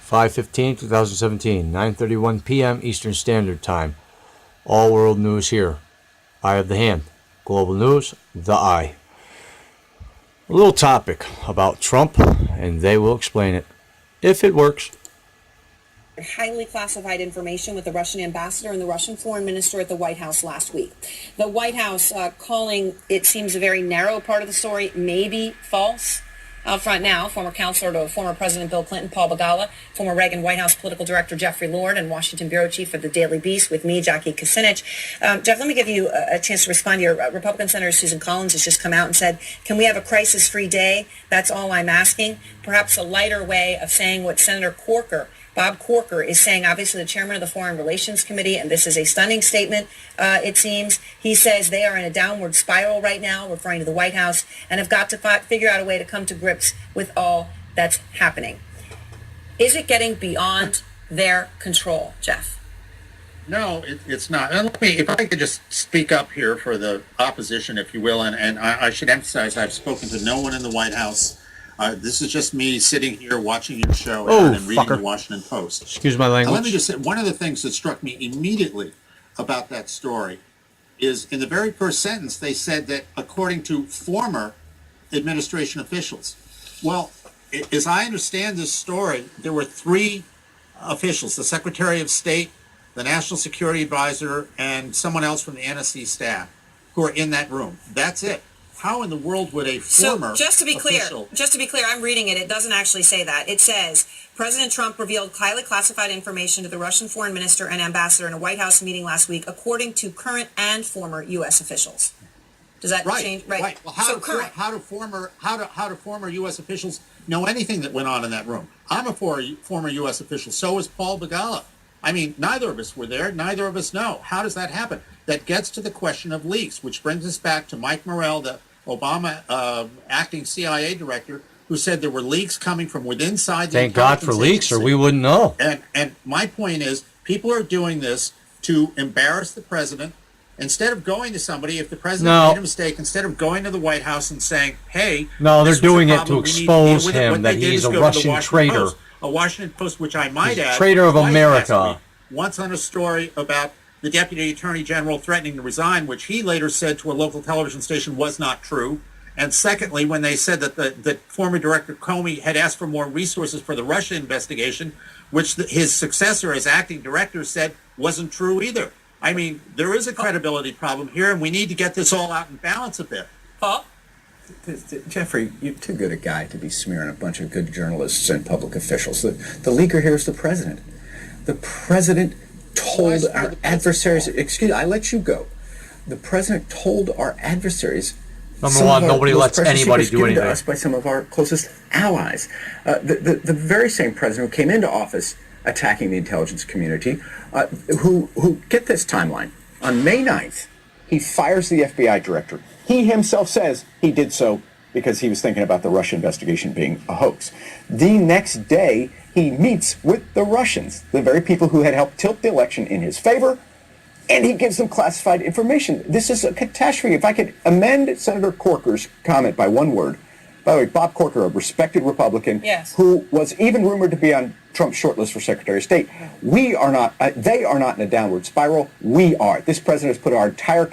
5/15/2017, 9:31 p.m. Eastern Standard Time. All world news here. Eye of the hand. Global news, the eye. A little topic about Trump, and they will explain it if it works. Highly classified information with the Russian ambassador and the Russian foreign minister at the White House last week. The White House calling, it seems, a very narrow part of the story maybe false. Out front now, former counselor to former President Bill Clinton, Paul Begala, former Reagan White House political director Jeffrey Lord, and Washington bureau chief for the Daily Beast with me, Jackie Kucinich. Jeff, let me give you a chance to respond here. Republican Senator Susan Collins has just come out and said, can we have a crisis-free day? That's all I'm asking. Perhaps a lighter way of saying what Senator Bob Corker is saying, obviously the chairman of the Foreign Relations Committee, and this is a stunning statement, it seems. He says they are in a downward spiral right now, referring to the White House, and have got to figure out a way to come to grips with all that's happening. Is it getting beyond their control, Jeff? No, it's not. And if I could just speak up here for the opposition, if you will, and I should emphasize I've spoken to no one in the White House. This is just me sitting here watching your show and reading the Washington Post. Excuse my language. Now, let me just say, one of the things that struck me immediately about that story is in the very first sentence, they said that according to former administration officials. Well, as I understand this story, there were three officials, the Secretary of State, the National Security Advisor, and someone else from the NSC staff who are in that room. That's it. How in the world would a former just to be clear, official... I'm reading it. It doesn't actually say that. It says, President Trump revealed highly classified information to the Russian foreign minister and ambassador in a White House meeting last week, according to current and former U.S. officials. Does that change? Right. Well, how do former U.S. officials know anything that went on in that room? I'm a former U.S. official. So is Paul Begala. I mean, neither of us were there. Neither of us know. How does that happen? That gets to the question of leaks, which brings us back to Mike Morrell, the Obama acting CIA director, who said there were leaks coming from within the Thank God for leaks, or we wouldn't know. And my point is, people are doing this to embarrass the president. Instead of going to somebody, if the president made a mistake, instead of going to the White House and saying, hey... No, they're doing it to expose him, that he's a Russian traitor. A Washington Post, which I might add... Traitor of America. Once on a story about the Deputy Attorney General threatening to resign, which he later said to a local television station was not true. And secondly, when they said that former Director Comey had asked for more resources for the Russia investigation, which his successor as acting director said wasn't true either. I mean, there is a credibility problem here, and we need to get this all out in balance a bit. Paul? Jeffrey, you're too good a guy to be smearing a bunch of good journalists and public officials. The leaker here is the president. The president told our adversaries, I let you go. The president told our adversaries, number one, nobody lets anybody do anything. To us by some of our closest allies. The very same president who came into office attacking the intelligence community, who get this timeline, on May 9th, he fires the FBI director. He himself says he did so because he was thinking about the Russia investigation being a hoax. The next day, he meets with the Russians, the very people who had helped tilt the election in his favor, and he gives them classified information. This is a catastrophe. If I could amend Senator Corker's comment by one word. By the way, Bob Corker, a respected Republican, who was even rumored to be on Trump's shortlist for Secretary of State. We are not, they are not in a downward spiral. We are. This president has put our entire country